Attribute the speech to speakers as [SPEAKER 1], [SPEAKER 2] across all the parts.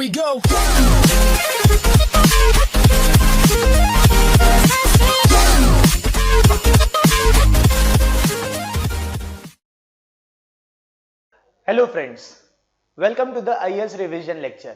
[SPEAKER 1] we go.
[SPEAKER 2] Hello friends, welcome to the IAS revision lecture.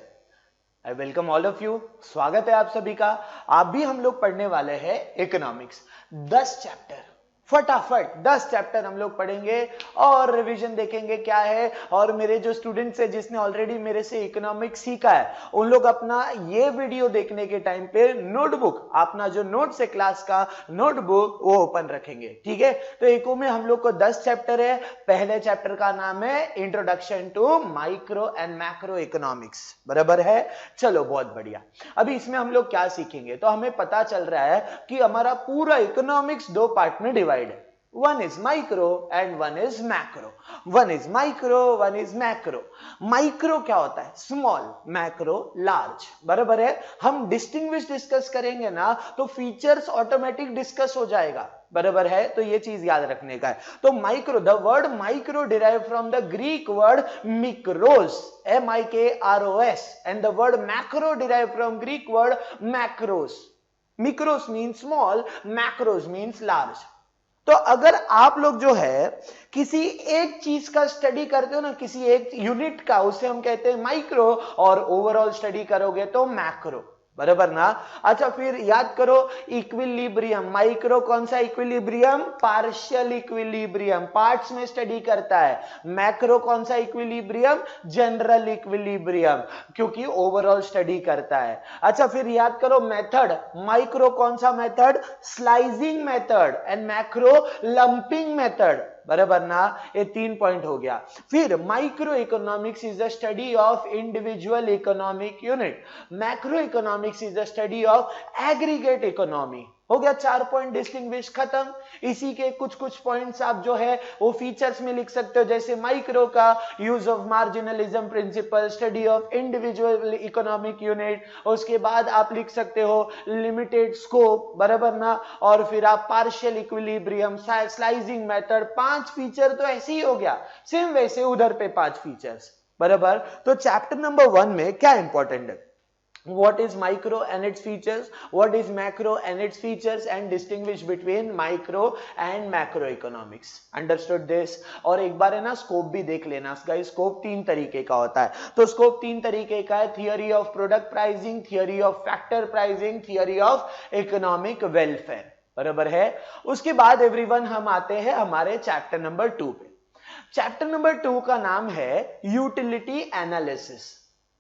[SPEAKER 2] I welcome all of you. स्वागत है आप सभी का. आप भी हम लोग पढ़ने वाले हैं इकोनॉमिक्स 10 चैप्टर. फटाफट 10 चैप्टर हम लोग पढ़ेंगे और रिवीजन देखेंगे क्या है. और मेरे जो स्टूडेंट्स है जिसने ऑलरेडी मेरे से इकोनॉमिक्स सीखा है उन लोग अपना ये वीडियो देखने के टाइम पे नोटबुक, अपना जो नोट्स है क्लास का नोटबुक वो ओपन रखेंगे. ठीक है, तो इको में हम लोग को 10 चैप्टर है. पहले चैप्टर का नाम है introduction to micro and macro economics. बराबर है. चलो बहुत बढ़िया. अभी इसमें हम लोग क्या सीखेंगे तो हमें पता चल रहा है कि हमारा पूरा इकोनॉमिक्स दो पार्ट में डिवाइड है. One is micro and one is macro. One is micro, one is macro. Micro क्या होता है? Small, macro, large. बराबर है. हम डिस्टिंग्विश डिस्कस करेंगे ना तो फीचर्स ऑटोमेटिक डिस्कस हो जाएगा. बराबर है. तो ये चीज याद रखने का है. तो micro, the word micro derive from the Greek word mikros, MIKROS, and the word macro derived from Greek word macros. Micros means small, macros means large. तो अगर आप लोग जो है किसी एक चीज का स्टडी करते हो ना, किसी एक यूनिट का, उसे हम कहते हैं माइक्रो, और ओवरऑल स्टडी करोगे तो मैक्रो. बराबर ना. अच्छा फिर याद करो इक्विलिब्रियम. माइक्रो कौन सा इक्विलिब्रियम? पार्शियल इक्विलिब्रियम, पार्ट्स में स्टडी करता है. मैक्रो कौन सा इक्विलिब्रियम? जनरल इक्विलिब्रियम, क्योंकि ओवरऑल स्टडी करता है. अच्छा फिर याद करो मेथड. माइक्रो कौन सा method? Slicing method, and macro lumping method. बराबर ना. ये 3 पॉइंट हो गया. फिर micro economics is the study of individual economic unit. Macro economics is the study of aggregate economy. हो गया 4 पॉइंट डिस्टिंग्विश खत्म. इसी के कुछ कुछ पॉइंट्स आप जो है वो फीचर्स में लिख सकते हो. जैसे माइक्रो का use of marginalism principle, study of individual economic unit. उसके बाद आप लिख सकते हो लिमिटेड स्कोप. बराबर ना. और फिर आप partial equilibrium, slicing method. 5 feature तो ऐसे ही हो गया. सेम वैसे उधर पे 5 फीचर्स. बराबर. तो चैप्टर नंबर 1 में क्या इंपॉर्टेंट है? What is micro and its features? What is macro and its features? And distinguish between micro and macro economics. Understood this? और एक बार है ना स्कोप भी देख लेना. स्कोप 3 तरीके का होता है. तो स्कोप 3 तरीके का है. Theory of product pricing, theory of factor pricing, theory of economic welfare. बराबर है. उसके बाद एवरीवन हम आते हैं हमारे चैप्टर नंबर 2 पे. चैप्टर नंबर 2 का नाम है यूटिलिटी एनालिसिस.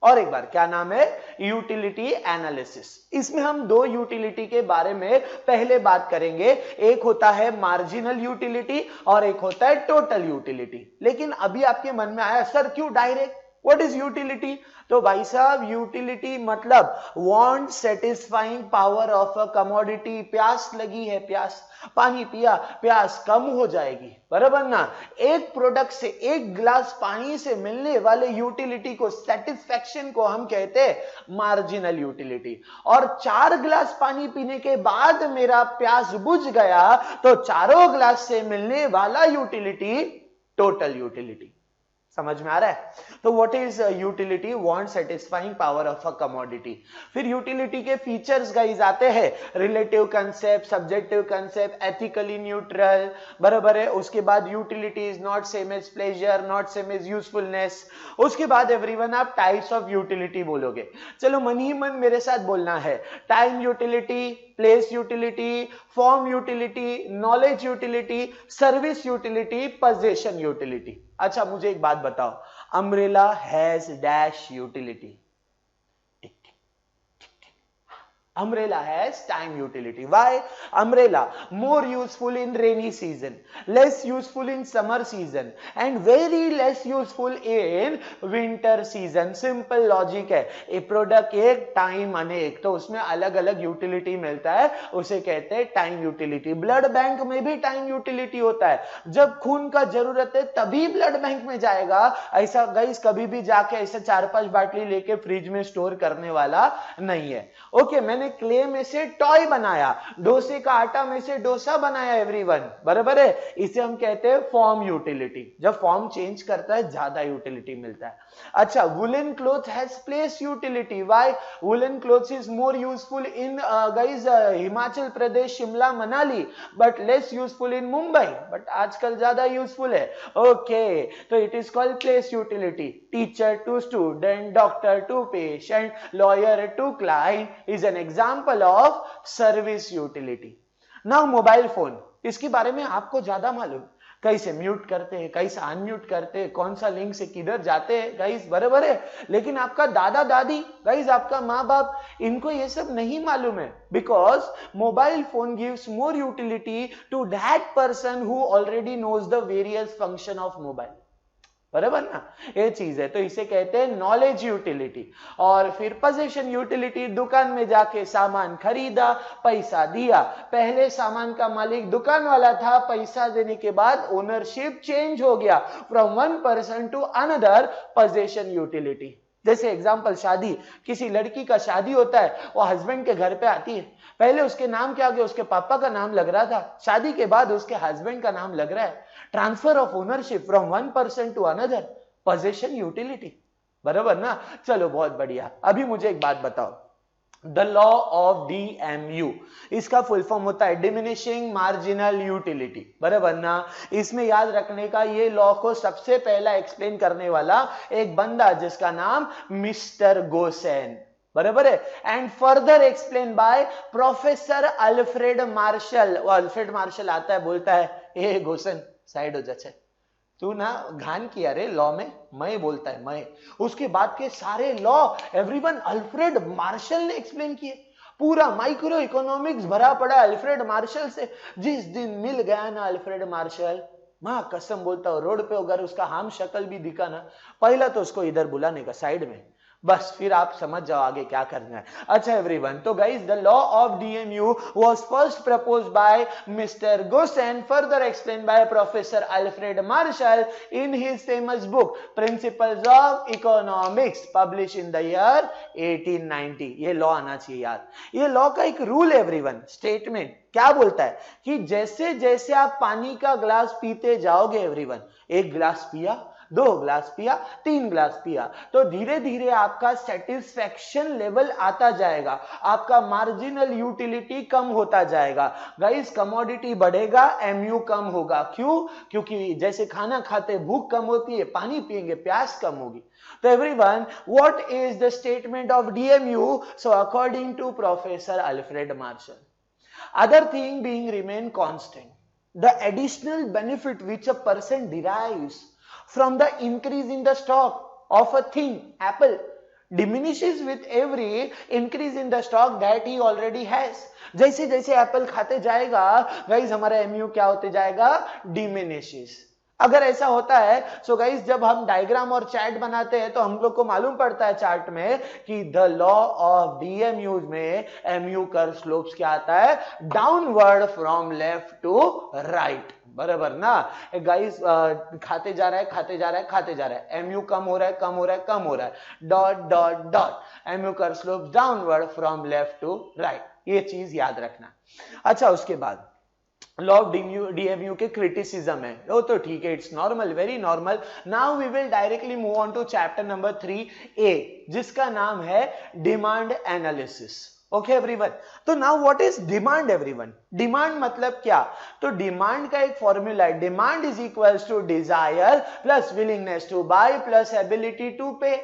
[SPEAKER 2] और एक बार क्या नाम है? Utility analysis. इसमें हम 2 यूटिलिटी के बारे में पहले बात करेंगे. एक होता है मार्जिनल यूटिलिटी और एक होता है टोटल यूटिलिटी. लेकिन अभी आपके मन में आया सर क्यों डायरेक्ट, व्हाट इज यूटिलिटी? तो भाई साहब यूटिलिटी मतलब want satisfying power of a commodity. प्यास लगी है, प्यास, पानी पिया, प्यास कम हो जाएगी. बराबर ना. एक प्रोडक्ट से, एक गिलास पानी से मिलने वाले यूटिलिटी को, सेटिस्फैक्शन को हम कहते हैं मार्जिनल यूटिलिटी. और 4 गिलास पानी पीने के बाद मेरा प्यास बुझ गया तो चारों गिलास से मिलने वाला यूटिलिटी टोटल यूटिलिटी. समझ में आ रहा है? तो what is utility? Want satisfying power of a commodity. फिर यूटिलिटी के फीचर्स गाइस आते हैं. Relative concept, subjective concept, ethically neutral. बराबर है. उसके बाद utility is not same as pleasure, not same as usefulness. उसके बाद एवरीवन आप टाइप्स ऑफ यूटिलिटी बोलोगे. चलो मन ही मन मेरे साथ बोलना है. Time utility, place utility, form utility, knowledge utility, service utility, position utility. अच्छा मुझे एक बात बताओ, umbrella has dash utility. Umbrella has time utility. Why? Umbrella more useful in rainy season, less useful in summer season, and very less useful in winter season. Simple logic है. ए product एक, time अनेक, तो उसमें अलग अलग utility मिलता है, उसे कहते हैं टाइम यूटिलिटी. ब्लड बैंक में भी टाइम यूटिलिटी होता है. जब खून का जरूरत है तभी ब्लड बैंक में जाएगा. ऐसा गाइस कभी भी जाके ऐसा 4-5 बाटली लेके फ्रिज में स्टोर करने वाला नहीं है. ओके, मैंने मैंने क्ले में से टॉय बनाया, डोसे का आटा में से डोसा बनाया एवरीवन, बराबर है। इसे हम कहते हैं फॉर्म यूटिलिटी। जब फॉर्म चेंज करता है ज्यादा यूटिलिटी मिलता है। अच्छा, woollen cloth has place utility. Why? Woollen cloths is more useful in guys Himachal Pradesh, Shimla, Manali, but less useful in Mumbai, but आजकल ज्यादा यूजफुल है। ओके, तो it is called place utility. Teacher to student, doctor to patient, lawyer to client is an example of service utility. Now mobile phone, इसके बारे में आपको ज्यादा मालूम, कैसे म्यूट करते हैं, कैसे अनम्यूट करते हैं, कौन सा लिंक से किधर जाते हैं गाइस, बराबर है। लेकिन आपका दादा दादी गाइस, आपका माँ बाप, इनको ये सब नहीं मालूम है, because mobile phone gives more utility to that person who already knows the various function of mobile, बराबर ना, ये चीज है। तो इसे कहते हैं नॉलेज यूटिलिटी। और फिर पोजीशन यूटिलिटी, दुकान में जाके सामान खरीदा, पैसा दिया, पहले सामान का मालिक दुकान वाला था, पैसा देने के बाद ओनरशिप चेंज हो गया from one person to another, position utility. जैसे एग्जांपल, शादी, किसी लड़की का शादी होता है, वो हस्बैंड के घर पे आती है, पहले उसके नाम के आगे उसके पापा का नाम लग रहा था, शादी के बाद उसके हस्बैंड का नाम लग रहा है। Transfer of ownership from one person to another, position utility, बराबर ना। चलो बहुत बढ़िया। अभी मुझे एक बात बताओ, द लॉ ऑफ DMU, इसका फुल फॉर्म होता है डिमिनिशिंग मार्जिनल यूटिलिटी, बराबर ना। इसमें याद रखने का, ये लॉ को सबसे पहला एक्सप्लेन करने वाला एक बंदा जिसका नाम मिस्टर गोसेन, बराबर है, and further explain by professor Alfred martial. वो अल्फ्रेड मार्शल आता है, बोलता है ए गोसेन साइड हो जा, तू ना घान किया रे लॉ में, मैं बोलता है मैं। उसके बाद के सारे लॉ एवरीवन अल्फ्रेड मार्शल ने एक्सप्लेन किए। पूरा माइक्रो इकोनॉमिक्स भरा पड़ा अल्फ्रेड मार्शल से। जिस दिन मिल गया ना अल्फ्रेड मार्शल, मां कसम बोलता हूं, रोड पे अगर उसका हम शक्ल भी दिखा ना, पहला तो उसको इधर बुलाने का साइड में, बस फिर आप समझ जाओ आगे क्या करना है। अच्छा एवरीवन, तो guys the law of DMU was first proposed by mister Gaussian, further explained by professor Alfred martial in his famous book principles of economics, publish in the year 1890। ये लॉ आना चाहिए याद। ये लॉ का एक rule है everyone, statement क्या बोलता है कि जैसे जैसे आप पानी का ग्लास पीते जाओगे एवरीवन, एक ग्लास पिया, 2 ग्लास पिया, 3 ग्लास पिया, तो धीरे धीरे आपका सेटिस्फैक्शन लेवल आता जाएगा, आपका मार्जिनल यूटिलिटी कम होता जाएगा। गाइस, कमोडिटी बढ़ेगा, MU कम होगा। क्यों? क्योंकि जैसे खाना खाते भूख कम होती है, पानी पिएंगे प्यास कम होगी। तो everyone, what is the statement of DMU? So according to professor Alfred Marshall, other thing being remain constant, the additional benefit which a person derives from the increase in the stock of a thing, apple, diminishes with every increase in the stock that he already has. जैसे जैसे Apple खाते जाएगा guys, हमारा MU क्या होते जाएगा? Diminishes. अगर ऐसा होता है, सो गाइस जब हम डायग्राम और चार्ट बनाते हैं तो हम लोग को मालूम पड़ता है चार्ट में कि द लॉ ऑफ DMU में MU कर्व स्लोप्स क्या आता है? Downward from left to right, बराबर ना गाइस। खाते जा रहा है, खाते जा रहा है, खाते जा रहा है, MU कम हो रहा है, कम हो रहा है, कम हो रहा है, dot dot dot, MU curve slope downward from left to right, ये चीज याद रखना। अच्छा, उसके बाद लॉ ऑफ DMU के क्रिटिसिज्म है, वो तो ठीक है, it's normal, very normal. Now we will directly move on to chapter number 3A, जिसका नाम है डिमांड एनालिसिस। ओके एवरीवन, तो now what is demand everyone? Demand मतलब क्या? तो डिमांड का एक फॉर्मूला है, demand is equals to desire plus willingness to buy plus ability to pay,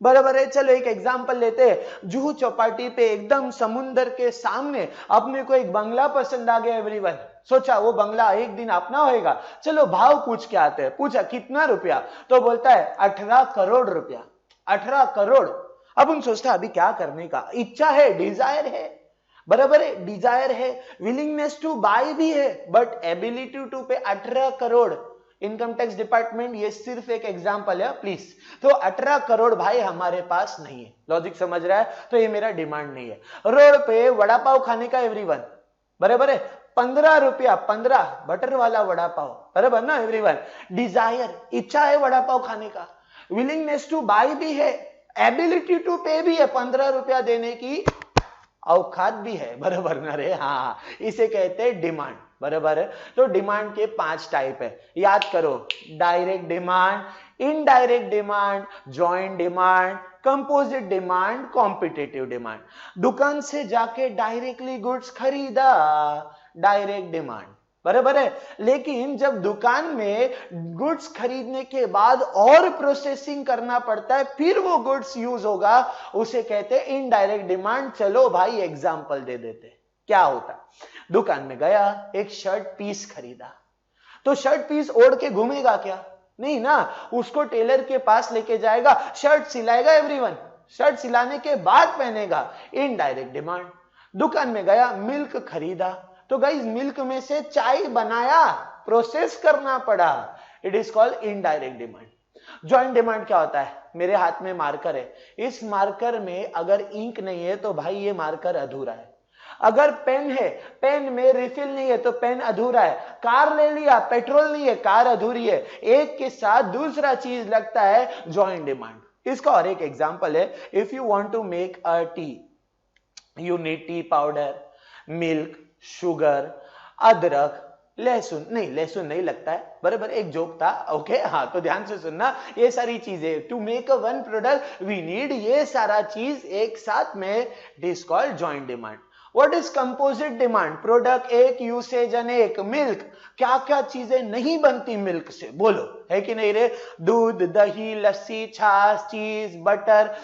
[SPEAKER 2] बराबर है। चलो एक एग्जांपल लेते हैं। जुहू चौपाटी पे एकदम समुंदर के सामने अपने को एक बंगला पसंद आ गया एवरीवन, सोचा वो बंगला एक दिन अपना होएगा, चलो भाव पूछ के आते हैं। पूछा कितना रुपया, तो बोलता है 18 करोड़ रुपया, 18 करोड़। अब उन सोचता अभी क्या करने का, इच्छा है, डिजायर है, बराबर है, डिजायर है, विलिंगनेस टू बाय भी है, बट एबिलिटी टू पे 18 करोड़। इनकम टैक्स डिपार्टमेंट, ये सिर्फ एक एग्जांपल है प्लीज। तो 18 करोड़ भाई हमारे पास नहीं है, लॉजिक समझ रहा है? तो ये मेरा डिमांड नहीं है। रोड पे वड़ा पाव खाने का एवरीवन, बराबर है, 15 रुपया, 15 बटर वाला वड़ा पाव, बराबर ना एवरीवन। डिजायर, इच्छा है वड़ा पाव खाने का, विलिंगनेस टू बाय भी है, एबिलिटी टू पे भी है, 15 रुपया देने की औकात भी है, बराबर ना रे? हाँ, इसे कहते हैं डिमांड, बराबर है। तो डिमांड के 5 टाइप है, याद करो। Direct demand, indirect demand, joint demand, composite demand, competitive demand. दुकान से जाके डायरेक्टली गुड्स खरीदा, डायरेक्ट डिमांड, बराबर है। लेकिन जब दुकान में गुड्स खरीदने के बाद और प्रोसेसिंग करना पड़ता है, फिर वो गुड्स यूज होगा, उसे कहते हैं इनडायरेक्ट डिमांड। चलो भाई एग्जांपल दे देते। क्या होता, दुकान में गया, एक शर्ट पीस खरीदा, तो शर्ट पीस ओढ़ के घूमेगा क्या? नहीं ना, उसको टेलर के पास लेके जाएगा, शर्ट सिलाएगा, एवरीवन शर्ट सिलाने के बाद पहनेगा, इनडायरेक्ट डिमांड। दुकान में गया, मिल्क खरीदा, तो गाइस मिल्क में से चाय बनाया, प्रोसेस करना पड़ा, it is called indirect demand. Joint demand क्या होता है? मेरे हाथ में मार्कर है, इस मार्कर में अगर इंक नहीं है तो भाई ये मार्कर अधूरा है। अगर पेन है, पेन में रिफिल नहीं है तो पेन अधूरा है। कार ले लिया, पेट्रोल नहीं है, कार अधूरी है। एक के साथ दूसरा चीज लगता है, जॉइंट डिमांड। इसका और एक एग्जांपल है, if you want to make a tea, you need tea powder, milk, sugar, अदरक, लहसुन नहीं लगता है, बराबर, एक जोक था, ओके। हाँ, तो ध्यान से सुनना, ये सारी चीजें to make a one product we need, ये सारा चीज एक साथ में, it is called joint demand. What is composite demand? Product एक, यूसेज अनेक। मिल्क, क्या क्या चीजें नहीं बनती मिल्क से, बोलो, है कि नहीं रे? दूध, दही, लस्सी, छाछ, चीज, बटर,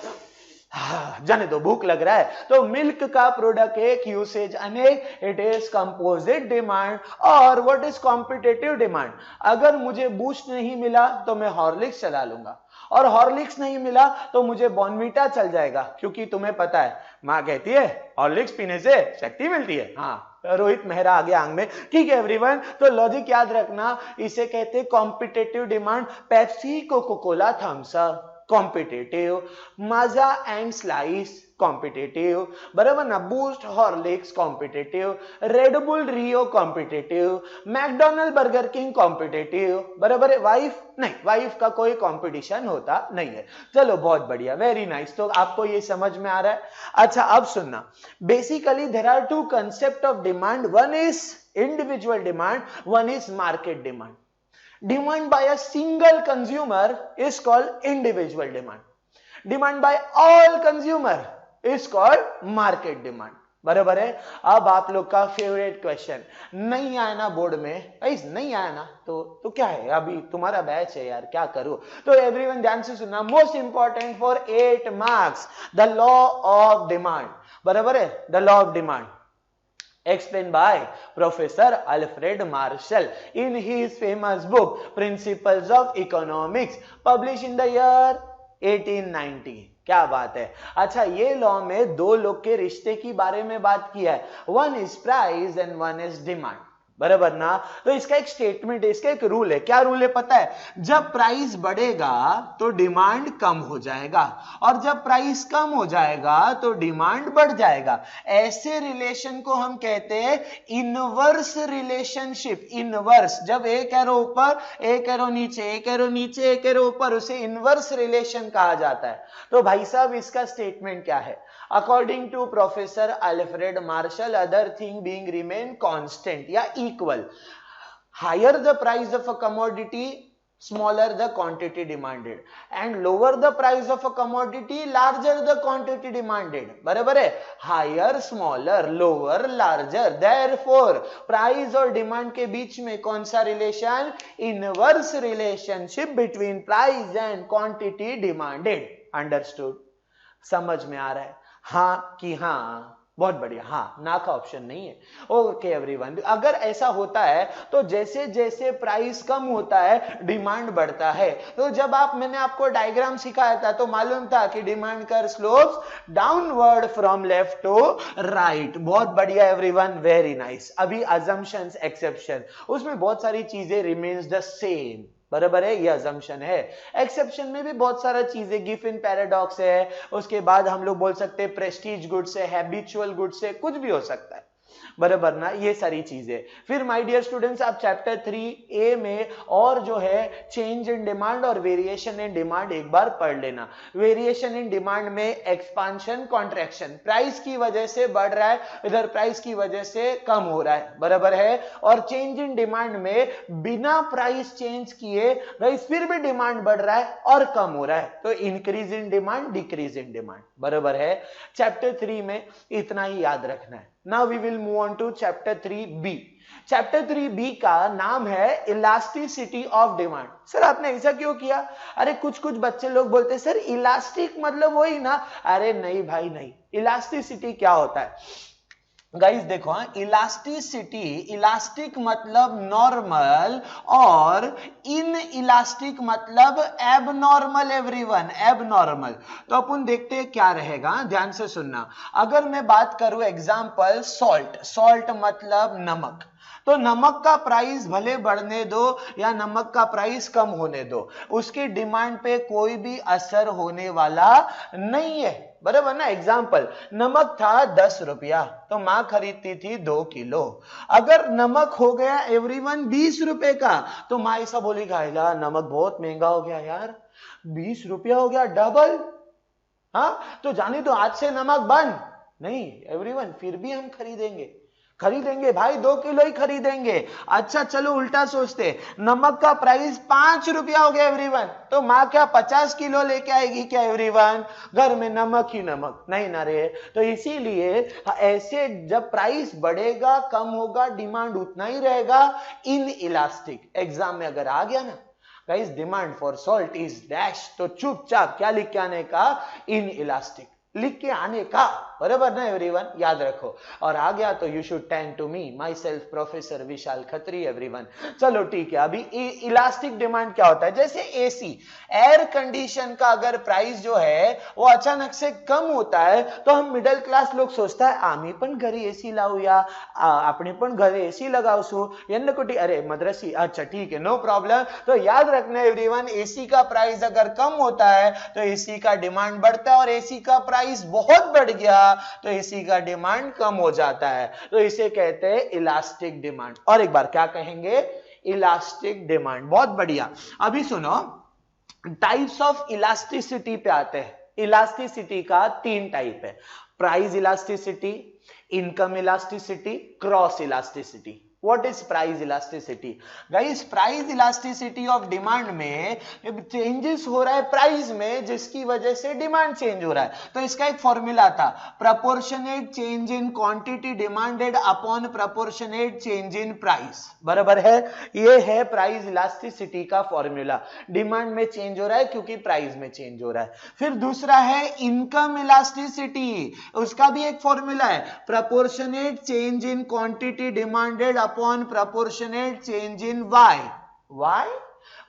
[SPEAKER 2] जाने दो, भूख लग रहा है। तो मिल्क का प्रोडक्ट एक, यूसेज अनेक, इट इज कंपोजिट डिमांड। और व्हाट इज कॉम्पिटिटिव डिमांड? अगर मुझे बूस्ट नहीं मिला तो मैं हॉर्लिक्स चला लूंगा, और हॉर्लिक्स नहीं मिला तो मुझे बॉर्नवीटा चल जाएगा, क्योंकि तुम्हें पता है मां कहती है हॉर्लिक्स पीने से शक्ति मिलती है। हाँ, रोहित मेहरा आ गया आंग में, ठीक है एवरीवन। तो लॉजिक याद रखना, इसे कहते हैं competitive demand. Pepsi, Coca Cola, Thums Up, competitive. Maaza and Slice, competitive, बराबर ना? Boost, Horlicks, competitive. Red Bull, Rio, competitive. McDonald, Burger King, competitive, बराबर है। वाइफ नहीं, वाइफ का कोई कंपटीशन होता नहीं है। चलो बहुत बढ़िया, वेरी नाइस। तो आपको ये समझ में आ रहा है? अच्छा, अब सुनना, basically there are two concept of demand, one is individual demand, one is market demand. Demand by a single consumer is called individual demand. Demand by all consumer is called market demand. बराबर है। अब आप लोग का favourite question, नहीं आया ना board में? नहीं आया ना, तो क्या है, अभी तुम्हारा बैच है यार, क्या करूं? तो एवरीवन ध्यान से सुनना, most important for 8 marks, the law of demand, बराबर है? The law of demand explained by Professor Alfred Marshall in his famous book Principles of Economics, published in the year 1890। क्या बात है। अच्छा, ये लॉ में दो लोग के रिश्ते की बारे में बात किया है, one is price and one is demand, बराबर ना? तो इसका एक स्टेटमेंट है, इसका एक रूल है। क्या रूल है पता है? जब प्राइस बढ़ेगा तो डिमांड कम हो जाएगा, और जब प्राइस कम हो जाएगा तो डिमांड बढ़ जाएगा। ऐसे रिलेशन को हम कहते हैं इनवर्स रिलेशनशिप। इनवर्स, जब एक एरो ऊपर, एक एरो नीचे, एक एरो नीचे, एक एरो ऊपर, उसे इनवर्स रिलेशन कहा जाता है। तो भाई साहब, इसका स्टेटमेंट क्या है? According to Professor Alfred Marshall, other thing being remain constant या equal, higher the price of a commodity, smaller the quantity demanded, and lower the price of a commodity, larger the quantity demanded, बराबर है? Higher, smaller, lower, larger, therefore price और demand के बीच में कौन सा relation? Inverse relationship between price and quantity demanded। Understood? समझ में आ रहा है? हाँ कि हाँ? बहुत बढ़िया। हाँ, ना का ऑप्शन नहीं है। ओके एवरीवन, अगर ऐसा होता है तो जैसे जैसे प्राइस कम होता है डिमांड बढ़ता है। तो जब मैंने आपको डायग्राम सिखाया था तो मालूम था कि demand curve slopes downward from left to right. बहुत बढ़िया एवरीवन, वेरी नाइस। अभी अजम्पशंस, एक्सेप्शन, उसमें बहुत सारी चीजें रिमेन्स द सेम, बराबर है? ये अजम्पशन है। एक्सेप्शन में भी बहुत सारा चीजें, गिफिन पैराडॉक्स है, उसके बाद हम लोग बोल सकते हैं प्रेस्टीज गुड्स है, हैबिचुअल गुड्स है, कुछ भी हो सकता है। बराबर ना, ये सारी चीजें। फिर माय डियर स्टूडेंट्स आप चैप्टर 3A में और जो है चेंज इन डिमांड और वेरिएशन इन डिमांड एक बार पढ़ लेना। वेरिएशन इन डिमांड में एक्सपांशन कॉन्ट्रैक्शन, प्राइस की वजह से बढ़ रहा है, इधर प्राइस की वजह से कम हो रहा है, बराबर है। और चेंज इन डिमांड में बिना प्राइस चेंज किए गाइस फिर भी डिमांड बढ़ रहा है और कम हो रहा है, तो increase in demand decrease in demand, बराबर है। चैप्टर 3 में इतना ही याद रखना है। Now we will move on to chapter 3B। Chapter 3B का नाम है इलास्टिसिटी ऑफ डिमांड। सर आपने ऐसा क्यों किया? अरे कुछ बच्चे लोग बोलते हैं सर इलास्टिक मतलब वही ना। अरे नहीं भाई नहीं, इलास्टिसिटी क्या होता है गाइस देखो, इलास्टिसिटी, इलास्टिक मतलब नॉर्मल और इन इलास्टिक मतलब एबनॉर्मल, एवरीवन एबनॉर्मल। तो अपन देखते हैं क्या रहेगा, ध्यान से सुनना। अगर मैं बात करूं एग्जांपल सॉल्ट, सॉल्ट मतलब नमक, तो नमक का प्राइस भले बढ़ने दो या नमक का प्राइस कम होने दो, उसकी डिमांड पे कोई भी असर होने वाला नहीं है, बराबर ना। एग्जाम्पल, नमक था 10 रुपया तो मां खरीदती थी 2 किलो। अगर नमक हो गया एवरीवन 20 रुपए का, तो मां ऐसा बोलेगा यार नमक बहुत महंगा हो गया यार, 20 रुपया हो गया, डबल। हाँ तो जाने तो आज से नमक बंद नहीं एवरीवन, फिर भी हम खरीदेंगे भाई, 2 किलो ही खरीदेंगे। अच्छा चलो उल्टा सोचते, नमक का प्राइस 5 रुपया हो गया एवरीवन, तो मां क्या 50 किलो लेके आएगी क्या एवरीवन? घर में नमक ही नमक नहीं ना रे। तो इसीलिए ऐसे जब प्राइस बढ़ेगा कम होगा, डिमांड उतना ही रहेगा, इन इलास्टिक। एग्जाम में अगर आ गया ना guys demand for salt is dash, तो चुपचाप क्या लिख के आने का? इन इलास्टिक लिख के आने का, बराबर ना एवरीवन, याद रखो। और आ गया तो you should tend to me myself professor Vishal Khatri everyone. चलो ठीक है, अभी इलास्टिक डिमांड क्या होता है? जैसे एसी, एयर कंडीशन का अगर प्राइस जो है वो अचानक से कम होता है, तो हम मिडिल क्लास लोग सोचता है आम्ही पण घरी एसी लावू या आपण पण घरी एसी लगावसू कुटी, अरे मद्रसी, अच्छा ठीक है नो प्रॉब्लम। तो याद रखना एवरीवन, एसी का प्राइस अगर कम होता है तो एसी का डिमांड बढ़ता है, और एसी का प्राइस बहुत बढ़ गया तो एसी का डिमांड कम हो जाता है, तो इसे कहते हैं इलास्टिक डिमांड। और एक बार क्या कहेंगे? Elastic demand. बहुत बढ़िया। अभी सुनो, टाइप्स ऑफ इलास्टिसिटी पे आते हैं। इलास्टिसिटी का 3 टाइप है, price elasticity, income elasticity, cross elasticity. What is price elasticity? Guys, price elasticity of demand में चेंजेस हो रहा है प्राइस में, जिसकी वजह से डिमांड चेंज हो रहा है। तो इसका एक फॉर्मूला था, proportionate change in quantity demanded upon proportionate change in price, बराबर है। ये है प्राइस इलास्टिसिटी का फॉर्मूला। डिमांड में चेंज हो रहा है क्योंकि प्राइस में चेंज हो रहा है। फिर दूसरा है इनकम इलास्टिसिटी, उसका भी एक फॉर्मूला है, proportionate change in quantity demanded upon proportionate change in y.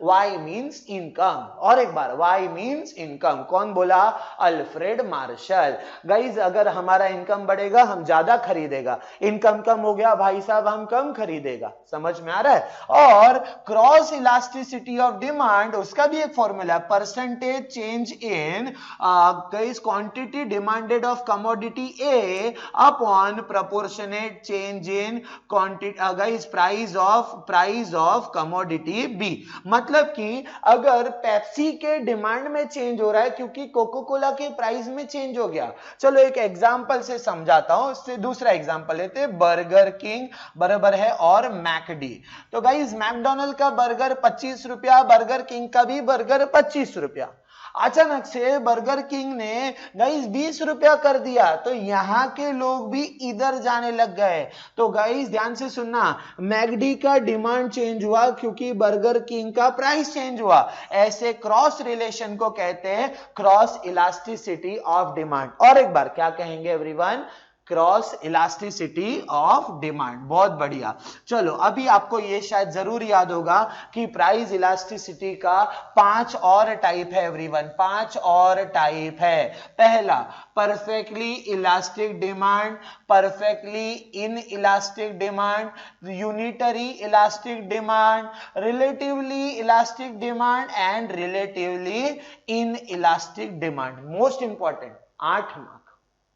[SPEAKER 2] Y means income। और एक बार Y means income। कौन बोला? Alfred Marshall. गाइज अगर हमारा इनकम बढ़ेगा हम ज्यादा खरीदेगा, इनकम कम हो गया भाई साहब हम कम खरीदेगा। समझ में आ रहा है? और क्रॉस इलास्टिसिटी ऑफ डिमांड, उसका भी एक फॉर्मूला है, percentage change in guys quantity demanded of commodity A upon proportionate change in quantity guys price of commodity B. मतलब कि अगर पेप्सी के डिमांड में चेंज हो रहा है क्योंकि कोको कोला के प्राइस में चेंज हो गया। चलो एक एग्जांपल से समझाता हूं, इससे दूसरा एग्जांपल लेते हैं, बर्गर किंग, बराबर है, और मैकडी। तो गाइस मैकडॉनल्ड का बर्गर 25 रुपया, बर्गर किंग का भी बर्गर 25 रुपया। अचानक से बर्गर किंग ने गाइस 20 रुपया कर दिया, तो यहां के लोग भी इधर जाने लग गए। तो गाइस ध्यान से सुनना, मैकडी का डिमांड चेंज हुआ क्योंकि बर्गर किंग का प्राइस चेंज हुआ। ऐसे क्रॉस रिलेशन को कहते हैं क्रॉस इलास्टिसिटी ऑफ डिमांड। और एक बार क्या कहेंगे everyone? Cross elasticity of demand. बहुत बढ़िया। चलो अभी आपको ये शायद जरूर याद होगा कि प्राइस इलास्टिसिटी का 5 और टाइप है एवरीवन, 5 और टाइप है। पहला perfectly elastic demand, perfectly in elastic demand, unitary elastic demand, relatively elastic demand and relatively in elastic demand. Most important 8 mark,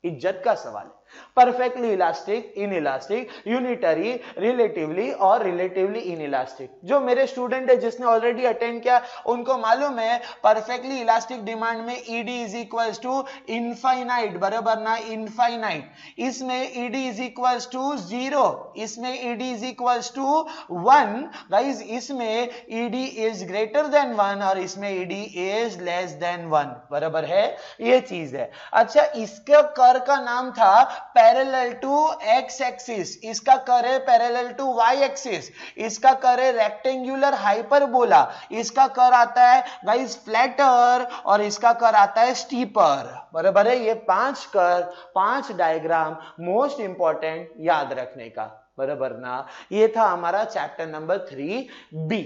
[SPEAKER 2] इज्जत का सवाल है। Perfectly elastic, inelastic, unitary, relatively और रिलेटिवली इनइलास्टिक। जो मेरे स्टूडेंट है जिसने ऑलरेडी अटेंड किया उनको मालूम है परफेक्टली इलास्टिक डिमांड में ED is equals to infinite, बराबर ना, इनफाइनाइट। इसमें ईडी इज इक्वल्स टू 0, इसमें ED is equals to 1। Guys इसमें ईडी इज ग्रेटर देन 1 और इसमें ईडी इज लेस देन 1, बराबर है, ये चीज है। अच्छा, इसका कर का नाम था पैरेलल टू एक्स एक्सिस, इसका कर है पैरेलल टू वाई एक्सिस, इसका कर है रेक्टेंगुलर हाइपरबोला, इसका कर आता है गाइस फ्लैटर और इसका कर आता है स्टीपर, बराबर है। ये 5 कर, 5 डायग्राम मोस्ट इंपॉर्टेंट याद रखने का, बराबर ना। ये था हमारा चैप्टर नंबर 3B।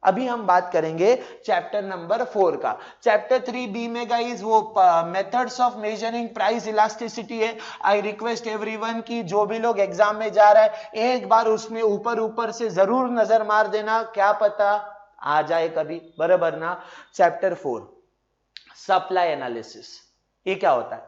[SPEAKER 2] अभी हम बात करेंगे चैप्टर नंबर 4 का। चैप्टर 3B में गाइस वो methods of measuring price elasticity है। आई रिक्वेस्ट एवरीवन की जो भी लोग एग्जाम में जा रहा है एक बार उसमें ऊपर से जरूर नजर मार देना, क्या पता आ जाए कभी, बराबर ना। Chapter 4 supply analysis. ये क्या होता है?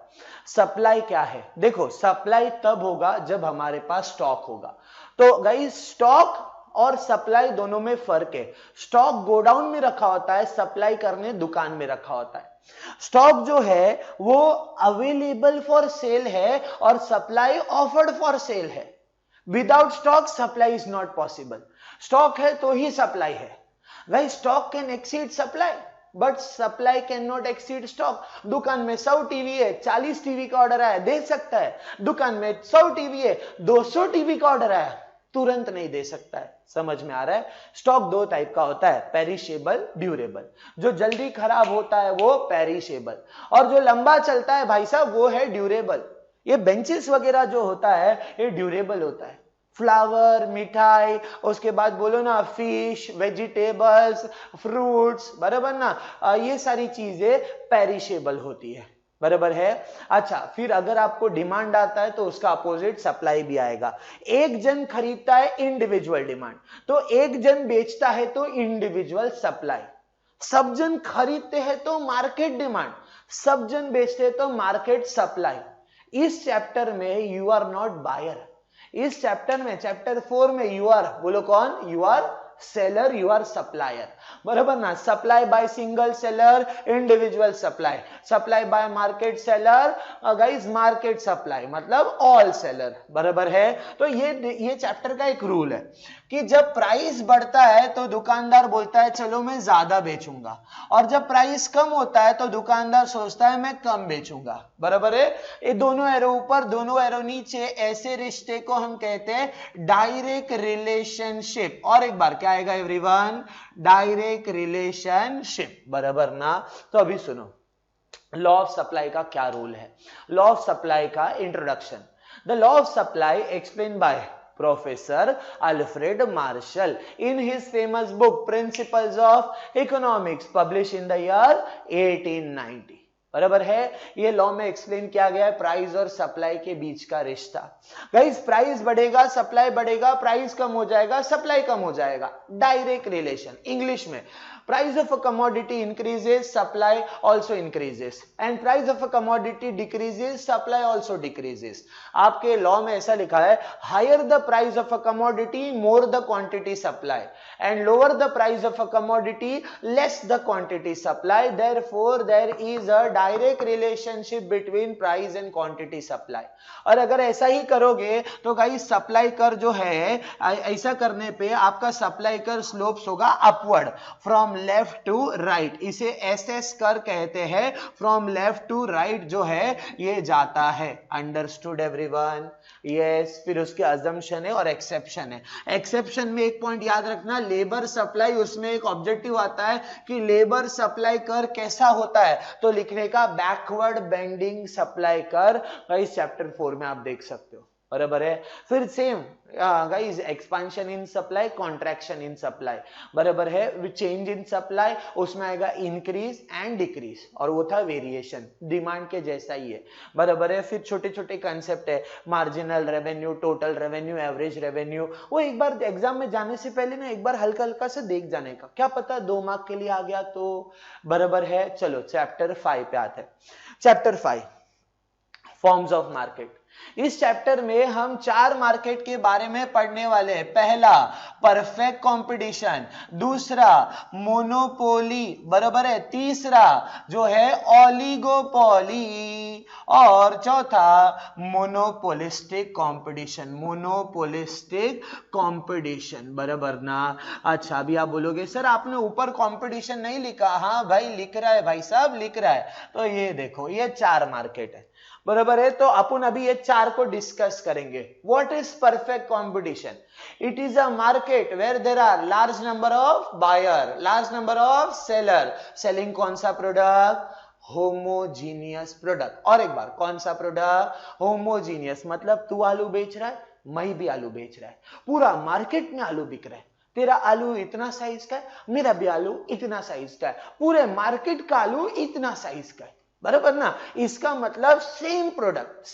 [SPEAKER 2] सप्लाई क्या है? देखो, सप्लाई तब होगा जब हमारे पास स्टॉक होगा। तो गाइस स्टॉक और सप्लाई दोनों में फर्क है। स्टॉक गोडाउन में रखा होता है, सप्लाई करने दुकान में रखा होता है। स्टॉक जो है वो अवेलेबल फॉर सेल है और सप्लाई ऑफर्ड फॉर सेल है। Without stock supply is not possible. Stock है तो ही सप्लाई है। Guys stock can exceed supply but supply can not exceed stock. दुकान में 100 टीवी है, 40 टीवी का ऑर्डर आया, दे सकता है। दुकान में 100 टीवी है, 200 टीवी का ऑर्डर आया, तुरंत नहीं दे सकता है। समझ में आ रहा है? स्टॉक 2 टाइप का होता है, पेरिशेबल, ड्यूरेबल। जो जल्दी खराब होता है वो पेरिशेबल, और जो लंबा चलता है भाई साहब वो है ड्यूरेबल। ये बेंचेस वगैरह जो होता है ये ड्यूरेबल होता है। फ्लावर, मिठाई, उसके बाद बोलो ना फिश, वेजिटेबल्स, फ्रूट्स, बराबर ना, ये सारी चीजें पेरिशेबल होती है, बराबर है। अच्छा, फिर अगर आपको डिमांड आता है तो उसका अपोजिट सप्लाई भी आएगा। एक जन खरीदता है इंडिविजुअल डिमांड, तो एक जन बेचता है तो इंडिविजुअल सप्लाई। सब जन खरीदते हैं तो मार्केट डिमांड, सब जन बेचते हैं तो मार्केट सप्लाई। इस चैप्टर में यू आर नॉट बायर। इस चैप्टर में, चैप्टर 4 में यू आर, बोलो कौन? You are seller, you are supplier, बराबर ना। Supply by single seller, individual supply. Supply by market seller, guys market supply, मतलब ऑल सेलर, बराबर है। तो ये चैप्टर का एक रूल है कि जब प्राइस बढ़ता है तो दुकानदार बोलता है चलो मैं ज्यादा बेचूंगा, और जब प्राइस कम होता है तो दुकानदार सोचता है मैं कम बेचूंगा, बराबर है। ये दोनों एरो ऊपर, दोनों एरो नीचे, ऐसे रिश्ते को हम कहते हैं डायरेक्ट रिलेशनशिप। और एक बार क्या आएगा एवरीवन? डायरेक्ट रिलेशनशिप, बराबर ना। तो अभी सुनो, लॉ ऑफ सप्लाई का क्या रूल है। लॉ ऑफ सप्लाई का introduction. The law of supply explain by Professor Alfred Marshall in his famous book Principles of Economics published in the year 1890, बराबर है। ये लॉ में एक्सप्लेन किया गया है प्राइस और सप्लाई के बीच का रिश्ता। गाइस प्राइस बढ़ेगा, सप्लाई बढ़ेगा, प्राइस कम हो जाएगा, सप्लाई कम हो जाएगा, डायरेक्ट रिलेशन। इंग्लिश में price of a commodity increases, supply also increases, and price of a commodity decreases, supply also decreases. आपके लॉ में ऐसा लिखा है, higher the price of a commodity, more the quantity supply, and lower the price of a commodity, less the quantity supply. Therefore there is a direct relationship between price and quantity supply. और अगर ऐसा ही करोगे तो guys supply कर जो है, ऐसा करने पे आपका सप्लाई कर स्लोप्स होगा upward, from left to right. इसे एसएस कर कहते हैं। फ्रॉम लेफ्ट टू राइट जो है ये जाता है। Understood everyone? यस। फिर उसके अजम्पशन है और एक्सेप्शन है। एक्सेप्शन में एक पॉइंट याद रखना, लेबर सप्लाई, उसमें एक ऑब्जेक्टिव आता है कि लेबर सप्लाई कर कैसा होता है, तो लिखने का बैकवर्ड बेंडिंग सप्लाई कर। इस चैप्टर 4 में आप देख सकते हो, बराबर है। फिर same guys expansion in supply, contraction in supply, बराबर है। चेंज इन सप्लाई, उसमें आएगा इंक्रीज एंड डिक्रीज, और वो था वेरिएशन, डिमांड के जैसा ही है, बराबर है। फिर छोटे छोटे कंसेप्ट है, marginal revenue, total revenue, average revenue. वो एक बार एग्जाम में जाने से पहले ना एक बार हल्का हल्का से देख जाने का, क्या पता 2 मार्क के लिए आ गया तो, बराबर है। चलो चैप्टर 5 पे आते हैं। Chapter 5 forms of market. इस चैप्टर में हम 4 मार्केट के बारे में पढ़ने वाले हैं। पहला परफेक्ट कंपटीशन, दूसरा मोनोपोली, बराबर है, तीसरा जो है ओलिगोपोली, और चौथा मोनोपोलिस्टिक कंपटीशन, मोनोपोलिस्टिक कंपटीशन, बराबर ना। अच्छा, अभी आप बोलोगे सर आपने ऊपर कंपटीशन नहीं लिखा। हाँ भाई लिख रहा है, भाई साहब लिख रहा है। तो ये देखो ये 4 मार्केट है, बराबर है। तो अपन अभी ये 4 को डिस्कस करेंगे। What is perfect competition? It is a market where there are large number of buyer, large number of seller, selling कौन सा प्रोडक्ट? Homogeneous product. और एक बार कौन सा प्रोडक्ट? होमोजीनियस, मतलब तू आलू बेच रहा है, मैं भी आलू बेच रहा है, पूरा मार्केट में आलू बिक रहा है। तेरा आलू इतना साइज का है, मेरा भी आलू इतना साइज का है, पूरे मार्केट का आलू इतना साइज का है, बराबर ना। इसका मतलब same product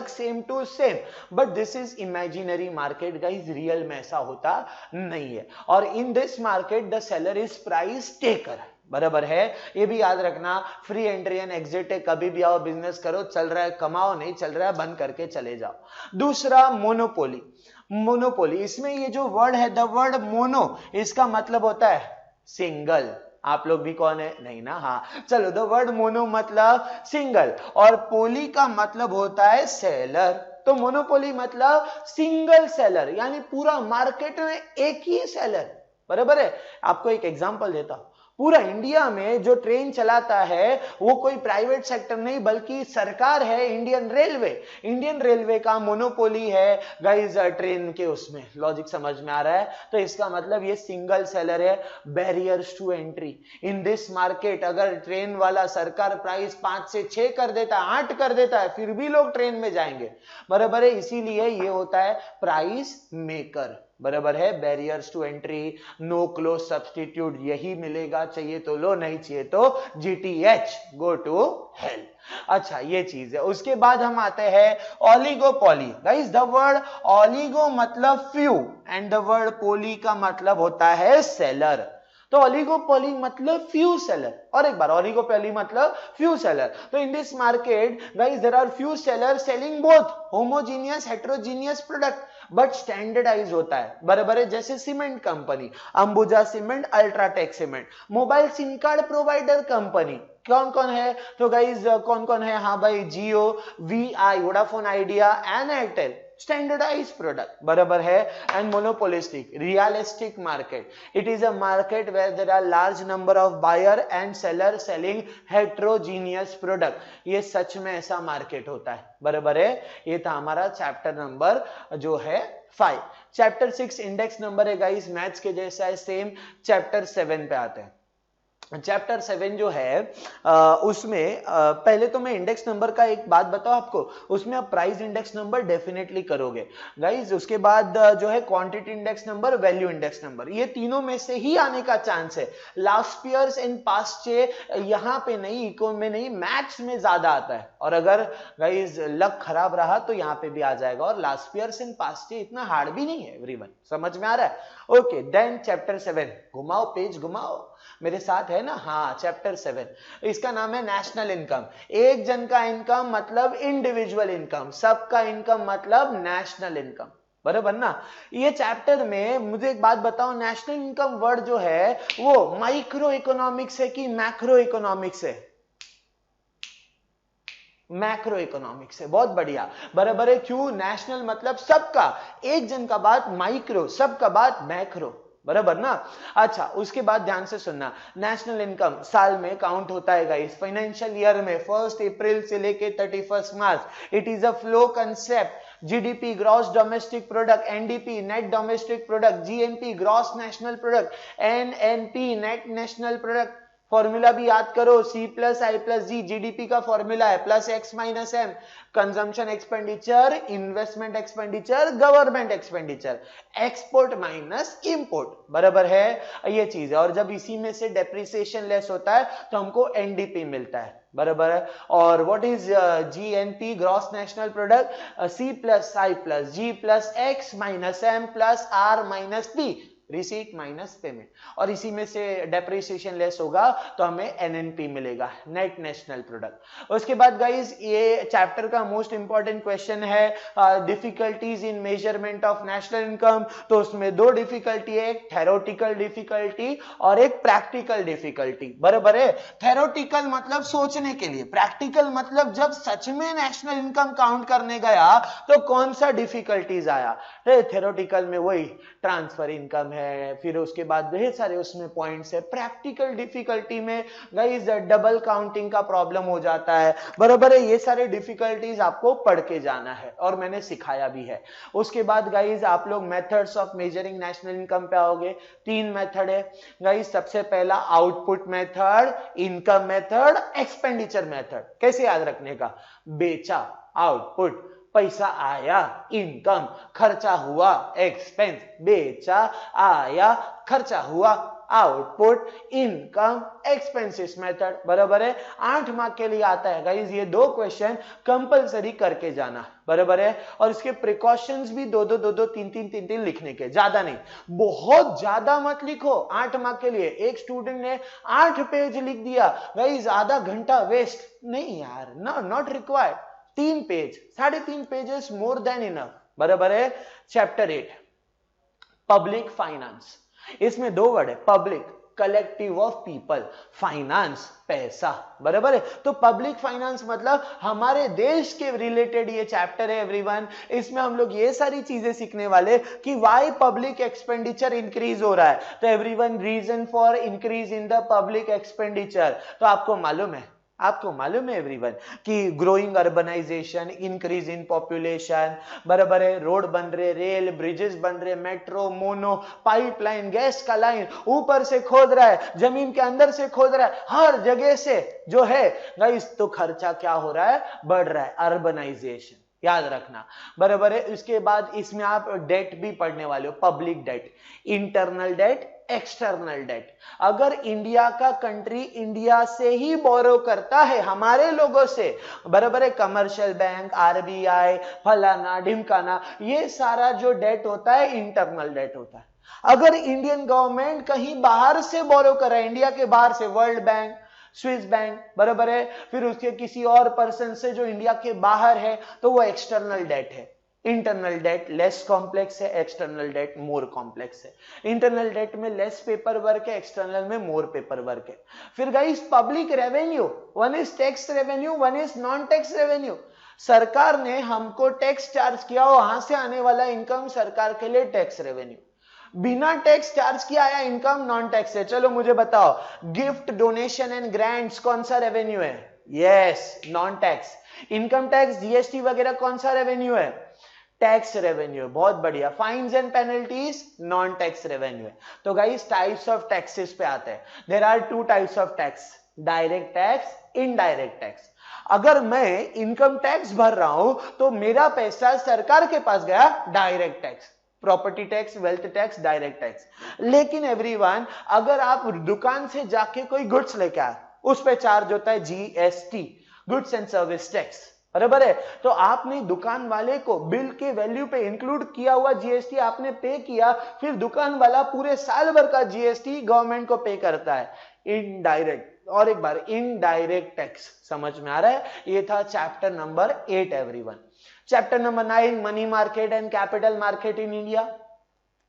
[SPEAKER 2] same to same, but this is imaginary market guys, real में ऐसा होता नहीं है। और in this market the seller is price taker, बराबर है। ये भी याद रखना, फ्री एंट्री एंड एग्जिट है, कभी भी आओ बिजनेस करो, चल रहा है कमाओ, नहीं चल रहा है बंद करके चले जाओ। दूसरा मोनोपोली, मोनोपोली, इसमें ये जो वर्ड है द वर्ड मोनो, इसका मतलब होता है सिंगल। आप लोग भी कौन है? नहीं ना, हाँ चलो। द वर्ड मोनो मतलब सिंगल, और पोली का मतलब होता है सेलर। तो मोनोपोली मतलब सिंगल सेलर, यानी पूरा मार्केट में एक ही सेलर, बराबर है। आपको एक एग्जांपल देता हूं, पूरा इंडिया में जो ट्रेन चलाता है वो कोई प्राइवेट सेक्टर नहीं बल्कि सरकार है, इंडियन रेलवे। इंडियन रेलवे का मोनोपोली है गाइस ट्रेन के, उसमें लॉजिक समझ में आ रहा है। तो इसका मतलब ये सिंगल सेलर है। Barriers to entry in this market, अगर ट्रेन वाला सरकार प्राइस 5 से 6 कर देता है, 8 कर देता है, फिर भी लोग ट्रेन में जाएंगे, बराबर है। इसीलिए ये होता है प्राइस मेकर, बराबर है। Barriers to entry, no close substitute, यही मिलेगा, चाहिए तो लो, नहीं चाहिए तो GTH, गो टू हेल। अच्छा ये चीज है। उसके बाद हम आते हैं oligopoly. Guys the word oligo मतलब फ्यू एंड द वर्ड पोली का मतलब होता है सेलर। तो ओलिगोपोली मतलब फ्यू सेलर, और एक बार ओलिगोपोली मतलब फ्यू सेलर। तो in this market guys there are few seller selling both homogeneous heterogeneous product, but standardise होता है, बराबर है। जैसे cement company, Ambuja cement, UltraTech cement. Mobile SIM card provider company कौन कौन है? तो गाइस कौन कौन है? हाँ भाई, Jio, VI, Vodafone Idea and Airtel. Standardise product, बराबर है। And monopolistic, realistic market, it is a market where there are large number of buyer and seller selling heterogeneous product. ये सच में ऐसा मार्केट होता है, बराबर है। ये था हमारा चैप्टर नंबर जो है 5। चैप्टर 6 इंडेक्स नंबर है गाइस, मैथ्स के जैसा है सेम। चैप्टर 7 पे आते हैं। चैप्टर 7 जो है उसमें पहले तो मैं इंडेक्स नंबर का एक बात बताऊं आपको, उसमें आप प्राइस इंडेक्स नंबर डेफिनेटली करोगे गाइस। उसके बाद जो है quantity index number, value index number, ये तीनों में से ही आने का चांस है। लास्ट ईयर्स इन पास्ट यहाँ पे नहीं, इको में नहीं, मैथ्स में ज्यादा आता है। और अगर गाइस लक खराब रहा तो यहाँ पे भी आ जाएगा। और लास्ट ईयर्स इन पास्ट इतना हार्ड भी नहीं है एवरीवन, समझ में आ रहा है? ओके देन चैप्टर 7, घुमाओ पेज घुमाओ, मेरे साथ है ना? हाँ चैप्टर 7, इसका नाम है नेशनल इनकम। एक जन का इनकम मतलब इंडिविजुअल इनकम, सबका इनकम मतलब नेशनल इनकम, बराबर ना। ये चैप्टर में मुझे एक बात बताओ, नेशनल इनकम वर्ड जो है वो माइक्रो इकोनॉमिक्स है कि मैक्रो इकोनॉमिक्स है? मैक्रो इकोनॉमिक्स है, बहुत बढ़िया, बराबर है। क्यों? नेशनल मतलब सबका, एक जन का बात माइक्रो, सबका बात मैक्रो, बराबर ना। अच्छा उसके बाद ध्यान से सुनना, नेशनल इनकम साल में काउंट होता है गाइस, फाइनेंशियल ईयर में 1 अप्रैल से लेके 31 March. It is a flow concept. GDP gross domestic product, NDP net domestic product, GNP gross national product, NNP net national product. Formula भी याद करो, C+I+G, GDP का फॉर्मूला है, plus X minus M, consumption expenditure, investment expenditure, government expenditure, export minus import, बराबर है, ये चीज है। और जब इसी में से डेप्रिसिएशन लेस होता है तो हमको NDP मिलता है, बराबर है। और what is GNP gross national product? C+I+G plus X minus M plus R minus P, receipt minus payment, और इसी में से डेप्रिसिएशन लेस होगा तो हमें एनएनपी मिलेगा, नेट नेशनल प्रोडक्ट। उसके बाद गाइस ये चैप्टर का मोस्ट इंपॉर्टेंट क्वेश्चन है difficulties in measurement of national income. तो उसमें दो डिफिकल्टी है, एक थेरोटिकल डिफिकल्टी और एक प्रैक्टिकल डिफिकल्टी। बराबर है, थेरोटिकल मतलब सोचने के लिए, प्रैक्टिकल मतलब जब सच में नेशनल इनकम काउंट करने गया तो कौन सा डिफिकल्टीज आया। थेरोटिकल में वही ट्रांसफर इनकम है, फिर उसके बाद ढेर सारे उसमें पॉइंट्स है। प्रैक्टिकल डिफिकल्टी में गाइस डबल काउंटिंग का प्रॉब्लम हो जाता है। बराबर है, ये सारे डिफिकल्टीज आपको पढ़ के जाना है और मैंने सिखाया भी है। उसके बाद गाइस आप लोग methods of measuring national income पे आओगे। तीन मेथड है गाइस, सबसे पहला output method, income method, expenditure method. कैसे याद रखने का, बेचा आउटपुट, पैसा आया इनकम, खर्चा हुआ एक्सपेंस, बेचा आया खर्चा हुआ आउटपुट, इनकम, एक्सपेंसेस मेथड। बराबर है, 8 मार्क के लिए आता है गाइस ये दो क्वेश्चन कंपलसरी करके जाना। बराबर है, और इसके प्रिकॉशंस भी दो दो तीन तीन लिखने के, ज्यादा नहीं, बहुत ज्यादा मत लिखो। 8 मार्क के लिए एक स्टूडेंट ने 8 पेज लिख दिया गाइस, आधा घंटा वेस्ट नहीं यार, not required. 3 page, 3.5 pages more than enough. बराबर है। चैप्टर 8 पब्लिक फाइनेंस, इसमें दो वर्ड है, public collective of people, finance पैसा। बराबर है, तो पब्लिक फाइनेंस मतलब हमारे देश के रिलेटेड ये चैप्टर है एवरीवन। इसमें हम लोग ये सारी चीजें सीखने वाले कि व्हाई पब्लिक एक्सपेंडिचर इंक्रीज हो रहा है। तो everyone, reason for increase in the public expenditure, तो आपको मालूम है एवरीवन कि growing urbanisation, increase in population. बराबर है, रोड बन रहे, रेल ब्रिजेस बन रहे, मेट्रो, मोनो, पाइपलाइन, गैस का लाइन ऊपर से खोद रहा है, जमीन के अंदर से खोद रहा है, हर जगह से जो है गाइस, तो खर्चा क्या हो रहा है, बढ़ रहा है, अर्बनाइजेशन। याद रखना। बराबर है, इसके बाद इसमें आप डेट भी पढ़ने वाले हो, public debt, internal debt, external debt. अगर इंडिया का कंट्री इंडिया से ही बोरो करता है, हमारे लोगों से, बराबर है, कमर्शियल बैंक, आरबीआई, फलाना ढिमकाना, ये सारा जो डेट होता है इंटरनल डेट होता है। अगर इंडियन गवर्नमेंट कहीं बाहर से बोरो कर रहा है, इंडिया के बाहर से, वर्ल्ड बैंक, स्विस बैंक, बराबर है, फिर उसके किसी और पर्सन से जो इंडिया के बाहर है, तो वो एक्सटर्नल डेट है। इंटरनल डेट लेस कॉम्प्लेक्स है, एक्सटर्नल डेट मोर कॉम्प्लेक्स है। इंटरनल डेट में लेस पेपर वर्क है, एक्सटर्नल में मोर पेपर वर्क है। फिर guys public revenue, one is tax revenue, one is non tax revenue. सरकार ने हमको टैक्स चार्ज किया, वहां से आने वाला इनकम सरकार के लिए टैक्स रेवेन्यू। बिना टैक्स चार्ज किया आया इनकम नॉन टैक्स है। चलो मुझे बताओ, गिफ्ट, डोनेशन एंड ग्रांट्स कौन सा रेवेन्यू है? Yes, non tax. Income tax, GST वगैरह कौन सा रेवेन्यू है? Tax revenue. बहुत बढ़िया। Fines and penalties non tax revenue है। तो गाइस टाइप्स ऑफ टैक्सेस पे आते हैं। There are 2 types of tax, direct tax, indirect tax. अगर मैं इनकम टैक्स भर रहा हूं तो मेरा पैसा सरकार के पास गया, direct tax, property tax, wealth tax, direct tax. लेकिन एवरीवन, अगर आप दुकान से जाके कोई गुड्स लेके आए, उस पे चार्ज होता है GST, goods and service tax. बराबर है, तो आपने दुकान वाले को बिल के वैल्यू पे इंक्लूड किया हुआ जीएसटी आपने पे किया, फिर दुकान वाला पूरे साल भर का जीएसटी गवर्नमेंट को पे करता है, इनडायरेक्ट। और एक बार, इनडायरेक्ट टैक्स। समझ में आ रहा है? ये था chapter number 8 everyone. Chapter number 9 money market and capital market in India.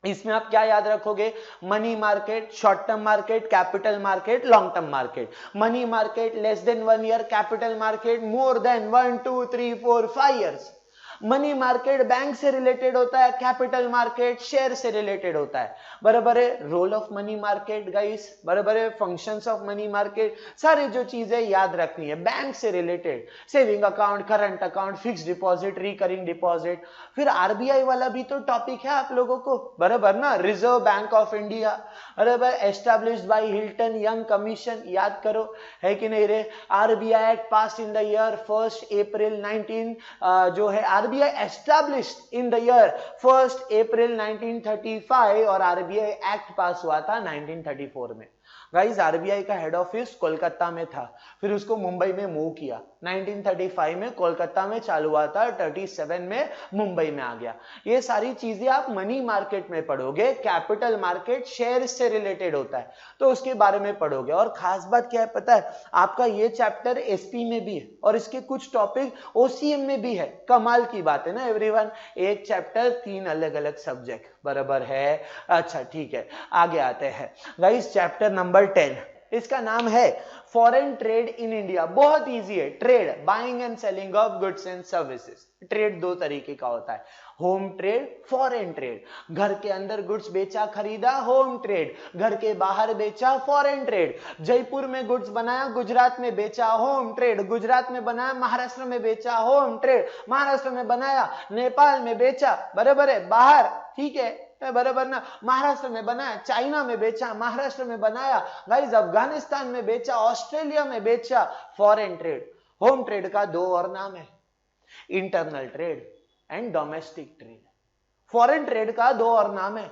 [SPEAKER 2] इसमें आप क्या याद रखोगे? Money market, short term market, capital market, long term market. Money market less than 1 year, capital market more than 1, 2, 3, 4, 5 years. Money market bank से related होता है, capital market share से related होता है। बराबर है। Role of money market guys, बराबर है, फंक्शंस ऑफ मनी मार्केट, सारे जो चीजें याद रखनी है बैंक से related, saving account, current account, fix deposit, recurring deposit. फिर आरबीआई वाला भी तो टॉपिक है आप लोगों को, बराबर ना, रिजर्व बैंक ऑफ इंडिया, बराबर, established by Hilton young commission, याद करो, है कि नहीं रे? RBI act pass in the year 1 अप्रैल 19 जो है RBI established in the year 1 अप्रैल 1935 और RBI एक्ट पास हुआ था 1934 में। गाइस आरबीआई का हेड ऑफिस कोलकाता में था, फिर उसको मुंबई में मूव किया। 1935 में कोलकाता में चालू हुआ था, 37 में मुंबई में आ गया। ये सारी चीजें आप मनी मार्केट में पढ़ोगे, कैपिटल मार्केट शेयर से रिलेटेड होता है तो उसके बारे में पढ़ोगे। और खास बात क्या है पता है, आपका ये चैप्टर एसपी में भी है और इसके कुछ टॉपिक ओसीएम में भी है। कमाल की बात है ना एवरीवन, एक चैप्टर 3 अलग अलग सब्जेक्ट, बराबर है। अच्छा ठीक है, आगे आते हैं गाइस, चैप्टर नंबर 10, इसका नाम है फॉरेन ट्रेड इन इंडिया। बहुत इजी है, trade buying and selling of goods and services. Trade दो तरीके का होता है, होम ट्रेड, फॉरेन ट्रेड। घर के अंदर गुड्स बेचा खरीदा, होम ट्रेड। घर के बाहर बेचा, फॉरेन ट्रेड। जयपुर में गुड्स बनाया, गुजरात में बेचा, होम ट्रेड। गुजरात में बनाया, महाराष्ट्र में बेचा, होम ट्रेड। महाराष्ट्र में बनाया, नेपाल में बेचा, बराबर है, बाहर, ठीक है बराबर ना। महाराष्ट्र में बनाया, चाइना में बेचा, महाराष्ट्र में बनाया, गाइस अफगानिस्तान में बेचा, ऑस्ट्रेलिया में बेचा, फॉरेन ट्रेड। होम ट्रेड का दो और नाम है, internal trade and domestic trade. Foreign trade का दो और नाम है,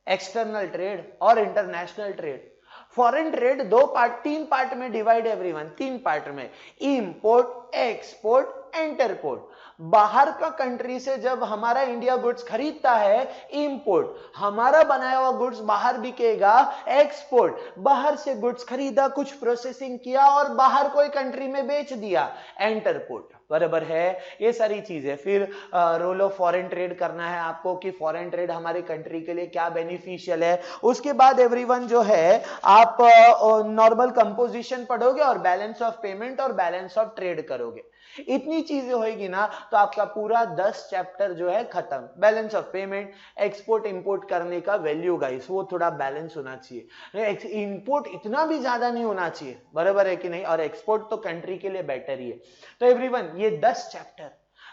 [SPEAKER 2] एक्सटर्नल ट्रेड और इंटरनेशनल ट्रेड। फॉरेन ट्रेड तीन पार्ट में डिवाइड एवरीवन, 3 पार्ट में, इंपोर्ट, एक्सपोर्ट, इंटरपोर्ट। बाहर का कंट्री से जब हमारा इंडिया गुड्स खरीदता है, इंपोर्ट, हमारा बनाया हुआ गुड्स बाहर बिकेगा। एक्सपोर्ट, बाहर से गुड्स खरीदा, कुछ प्रोसेसिंग किया और बाहर कोई कंट्री में बेच दिया। इंटरपोर्ट, बराबर है, ये सारी चीजें। फिर रोल ऑफ फॉरेन ट्रेड करना है आपको कि फॉरेन ट्रेड हमारे कंट्री के लिए क्या बेनिफिशियल है। उसके बाद एवरीवन जो है आप नॉर्मल कंपोजिशन पढ़ोगे और बैलेंस ऑफ पेमेंट और बैलेंस ऑफ ट्रेड करोगे। इतनी चीजें होगी ना तो आपका पूरा 10 चैप्टर जो है खत्म। Balance of payment, export import करने का वैल्यू गाइस वो थोड़ा बैलेंस होना चाहिए, इंपोर्ट इतना भी ज्यादा नहीं होना चाहिए, बराबर है कि नहीं, और एक्सपोर्ट तो कंट्री के लिए बेटर ही है। तो एवरीवन ये 10 चैप्टर,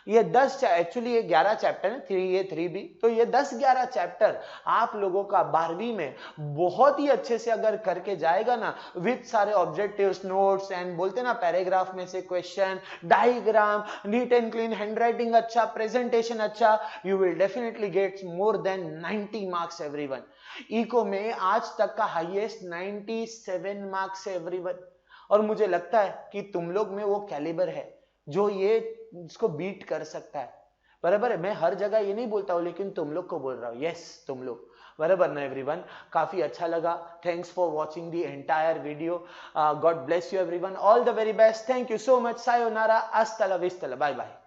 [SPEAKER 2] ये 10 एक्चुअली ये 11 चैप्टर है, 3A 3B, तो ये 10-11 चैप्टर आप लोगों का 12वीं में बहुत ही अच्छे से अगर करके जाएगा ना, विद सारे ऑब्जेक्टिव्स, नोट्स एंड बोलते ना पैराग्राफ में से question, diagram, neat and clean handwriting अच्छा, प्रेजेंटेशन अच्छा, you will definitely get more than 90 marks everyone. इको में आज तक का हाईएस्ट 97 मार्क्स है एवरीवन, और मुझे लगता है कि तुम लोग में वो कैलिबर है जो ये इसको बीट कर सकता है, बराबर है। मैं हर जगह ये नहीं बोलता हूं, लेकिन तुम लोग को बोल रहा हूं, यस तुम लोग, बराबर ना एवरीवन। काफी अच्छा लगा, thanks for watching the entire video, God bless you everyone, all the very best, thank you so much, सायोनारा, हasta la vista, बाय बाय।